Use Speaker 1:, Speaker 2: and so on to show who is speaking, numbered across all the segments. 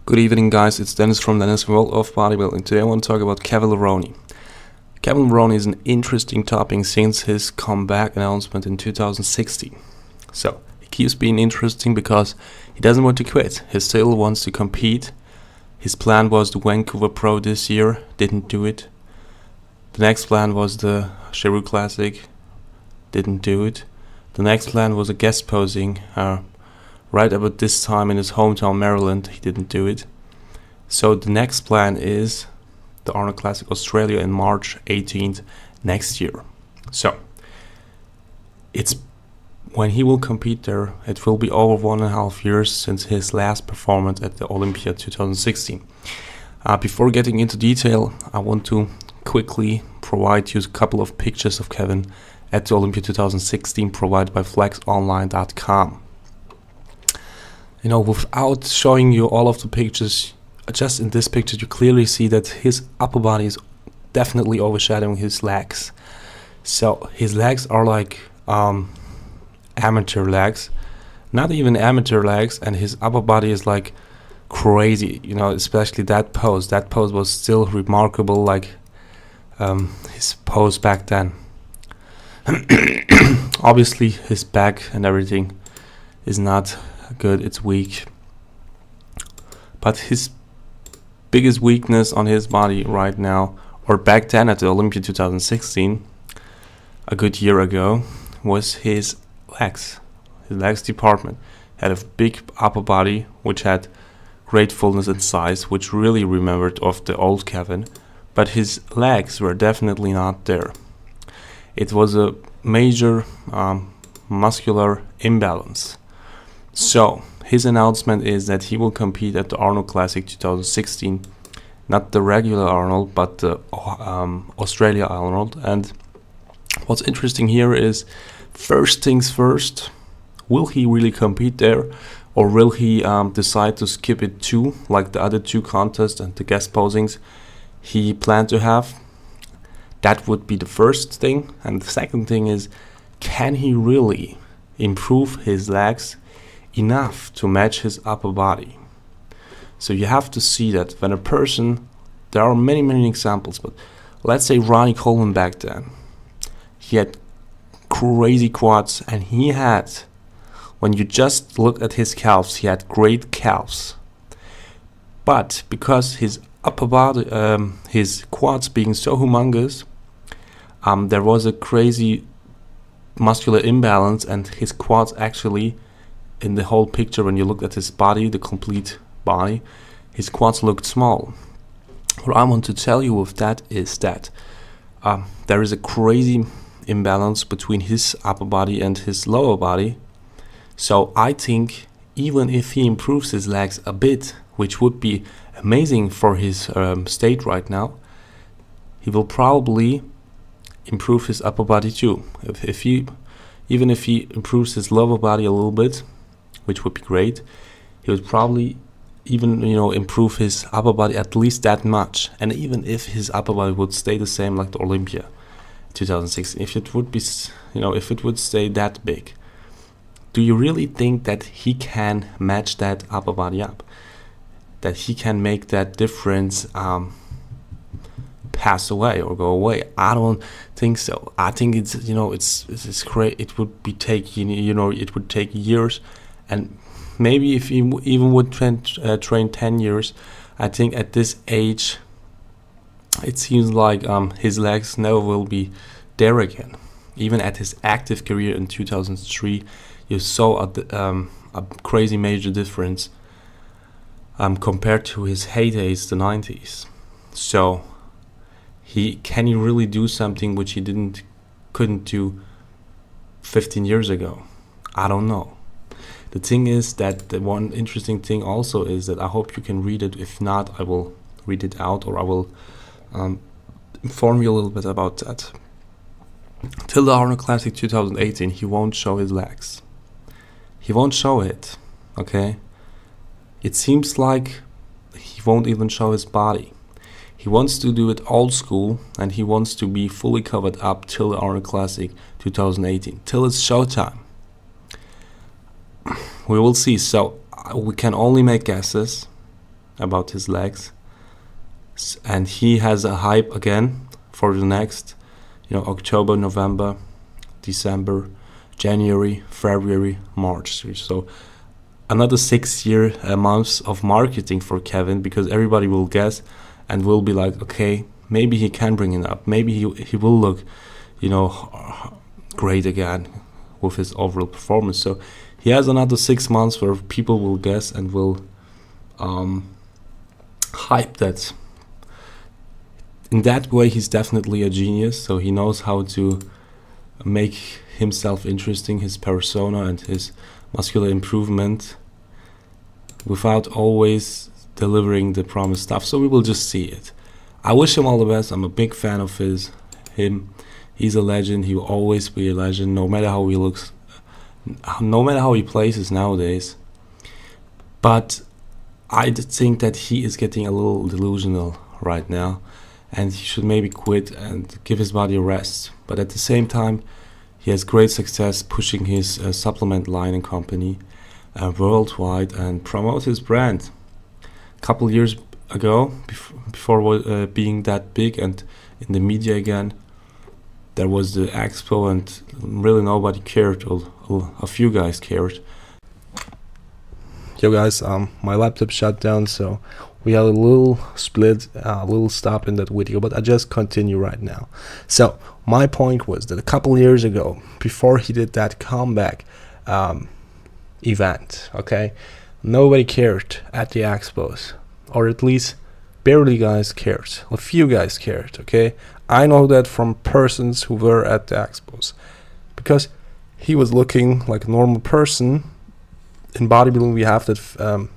Speaker 1: Good evening, guys. It's Deniz from Deniz World of Bodybuilding. Today I want to talk about Kevin Levrone. Kevin Levrone is an interesting topic since his comeback announcement in 2016. So, he keeps being interesting because he doesn't want to quit. He still wants to compete. His plan was the Vancouver Pro this year, didn't do it. The next plan was the Cheru Classic, didn't do it. The next plan was a guest posing, right about this time in his hometown Maryland, he didn't do it. So the next plan is the Arnold Classic Australia in March 18th next year. So it's when he will compete there, it will be over 1.5 years since his last performance at the Olympia 2016. Before getting into detail, I want to quickly provide you a couple of pictures of Kevin at the Olympia 2016 provided by flexonline.com. You know, without showing you all of the pictures, just in this picture you clearly see that his upper body is definitely overshadowing his legs. So his legs are like amateur legs, not even amateur legs, and his upper body is like crazy, you know, especially that pose. That pose was still remarkable, like his pose back then. Obviously his back and everything is not good, it's weak, but his biggest weakness on his body right now, or back then at the Olympia 2016, a good year ago, was his legs. His legs department had a big upper body which had great fullness and size, which really remembered of the old Kevin, but his legs were definitely not there. It was a major muscular imbalance. So, his announcement is that he will compete at the Arnold Classic 2016, not the regular Arnold, but the Australia Arnold. And what's interesting here is, first things first, will he really compete there, or will he decide to skip it too, like the other two contests and the guest posings he planned to have? That would be the first thing. And the second thing is, can he really improve his legs enough to match his upper body? So you have to see that when a person, there are many examples, but let's say Ronnie Coleman back then, he had crazy quads, and he had, when you just look at his calves, he had great calves, but because his upper body, his quads being so humongous, there was a crazy muscular imbalance, and his quads actually, in the whole picture, when you look at his body, the complete body, his quads looked small. What I want to tell you with that is that there is a crazy imbalance between his upper body and his lower body. So I think even if he improves his legs a bit, which would be amazing for his state right now, he will probably improve his upper body too. Even if he improves his lower body a little bit, which would be great, he would probably even, improve his upper body at least that much. And even if his upper body would stay the same like the Olympia 2016, if it would be, if it would stay that big, do you really think that he can match that upper body up? That he can make that difference pass away or go away? I don't think so. I think it's it's great. It would be it would take years, and maybe if he even would train 10 years, I think at this age, it seems like his legs never will be there again. Even at his active career in 2003, you saw a crazy major difference compared to his heydays, the 90s. So can he really do something which he couldn't do 15 years ago? I don't know. The thing is that the one interesting thing also is that I hope you can read it. If not, I will read it out, or I will inform you a little bit about that. Till the Arnold Classic 2018, he won't show his legs. He won't show it, okay? It seems like he won't even show his body. He wants to do it old school, and he wants to be fully covered up till the Arnold Classic 2018, till it's showtime. We will see. So we can only make guesses. about his legs. And he has a hype again for the next, October, November, December, January, February, March. So another 6 months of marketing for Kevin, because everybody will guess and will be like, okay, maybe he can bring it up. Maybe he will look, great again with his overall performance. So he has another 6 months where people will guess and will hype that. In that way, he's definitely a genius. So he knows how to make himself interesting, his persona and his muscular improvement, without always delivering the promised stuff. So we will just see it. I wish him all the best. I'm a big fan of him. He's a legend. He will always be a legend, no matter how he looks, no matter how he plays nowadays. But I think that he is getting a little delusional right now, and he should maybe quit and give his body a rest. But at the same time, he has great success pushing his supplement line and company worldwide and promote his brand. A couple years ago, before being that big and in the media again, there was the expo and really nobody cared. A few guys cared. Yo guys, my laptop shut down, so we had a little split, a little stop in that video, but I just continue right now. So my point was that a couple years ago, before he did that comeback event, okay, nobody cared at the expos, or at least barely guys cared. A few guys cared, okay. I know that from persons who were at the expos, because he was looking like a normal person. In bodybuilding, we have that.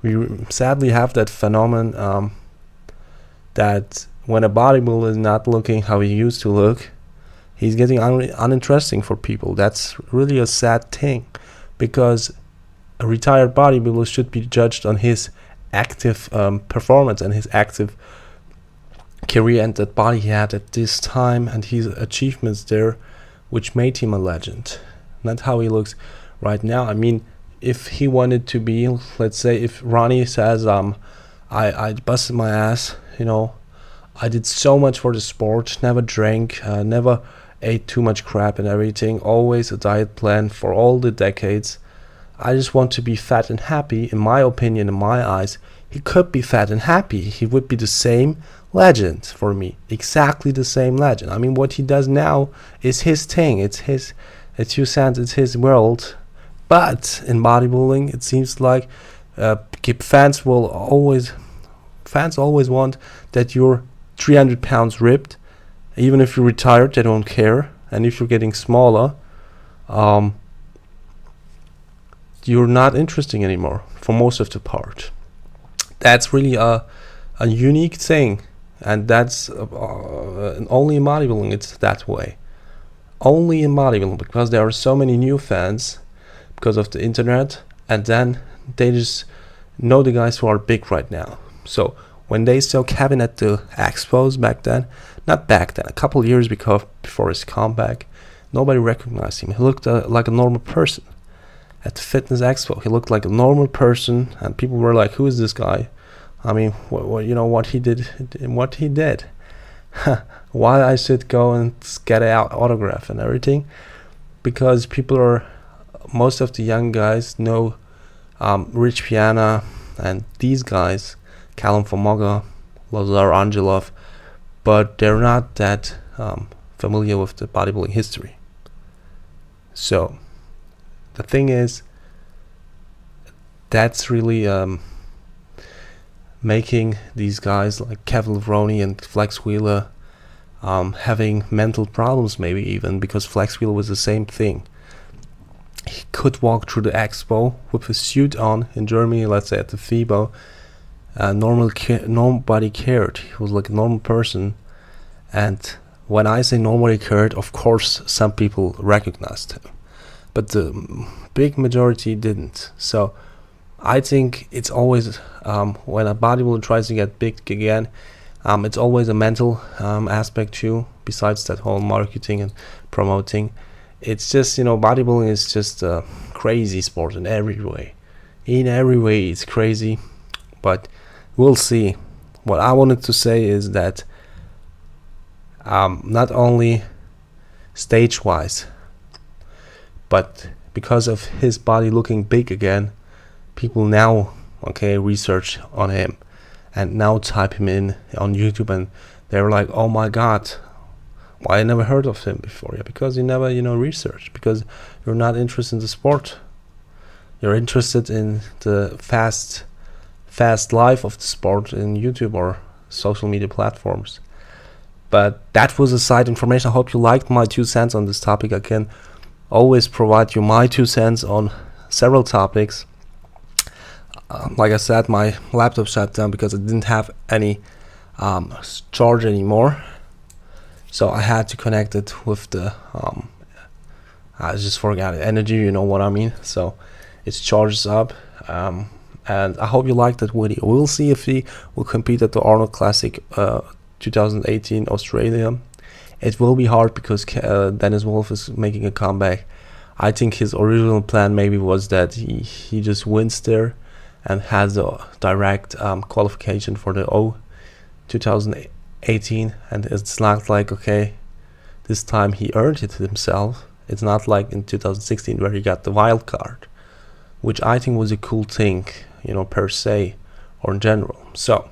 Speaker 1: We sadly have that phenomenon that when a bodybuilder is not looking how he used to look, he's getting uninteresting for people. That's really a sad thing, because a retired bodybuilder should be judged on his active performance and his active career and that body he had at this time and his achievements there, which made him a legend. Not how he looks right now. I mean, if he wanted to be, let's say, if Ronnie says, I busted my ass, I did so much for the sport, never drank, never ate too much crap and everything, always a diet plan for all the decades. I just want to be fat and happy. In my opinion, in my eyes, he could be fat and happy. He would be the same legend for me, exactly the same legend. I mean, what he does now is his thing. It's his world. But in bodybuilding, it seems like fans always want that you're 300 pounds ripped. Even if you're retired, they don't care. And if you're getting smaller, you're not interesting anymore for most of the part. That's really a unique thing, and that's only in bodybuilding it's that way. Only in bodybuilding, because there are so many new fans because of the internet, and then they just know the guys who are big right now. So when they saw Kevin at the expos a couple years before his comeback, nobody recognized him. He looked like a normal person. At the fitness expo, he looked like a normal person, and people were like, "Who is this guy?" I mean, what he did. Why I should go and get an autograph and everything? Because most of the young guys know Rich Piana and these guys, Callum Fomoga, Lazar Angelov, but they're not that familiar with the bodybuilding history. So the thing is, that's really making these guys like Kevin Levrone and Flex Wheeler having mental problems, maybe even, because Flex Wheeler was the same thing. He could walk through the expo with a suit on in Germany, let's say at the FIBO. Nobody cared. He was like a normal person. And when I say nobody cared, of course some people recognized him, but the big majority didn't. So I think it's always, when a bodybuilder tries to get big again, it's always a mental aspect too, besides that whole marketing and promoting. It's just, bodybuilding is just a crazy sport in every way. In every way it's crazy,
Speaker 2: but we'll see. What I wanted to say is that not only stage-wise, but because of his body looking big again, people now research on him and now type him in on YouTube, and they're like, oh my god, why I never heard of him before? Yeah, because you never research, because you're not interested in the sport. You're interested in the fast life of the sport in YouTube or social media platforms. But that was a side information. I hope you liked my 2 cents on this topic. I can always provide you my 2 cents on several topics. Like I said, my laptop shut down because I didn't have any charge anymore, so I had to connect it with the I just forgot energy, you know what I mean. So it's charged up, and I hope you liked that video. We'll see if he will compete at the Arnold Classic 2018 Australia. It will be hard because Deniz Wolf is making a comeback. I think his original plan maybe was that he just wins there and has a direct qualification for the 2018, and it's not like, okay, this time he earned it himself. It's not like in 2016 where he got the wild card, which I think was a cool thing, per se or in general. So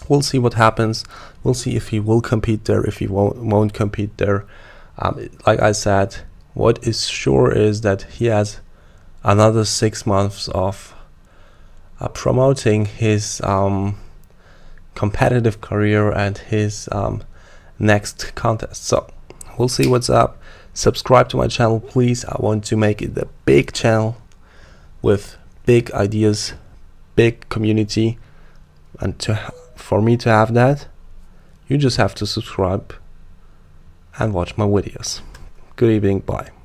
Speaker 2: we'll see what happens. We'll see if he will compete there, if he won't compete there. Like I said, what is sure is that he has another 6 months of promoting his competitive career and his next contest. So we'll see what's up. Subscribe to my channel, please. I want to make it a big channel with big ideas, big community, and for me to have that, you just have to subscribe and watch my videos. Good evening, bye.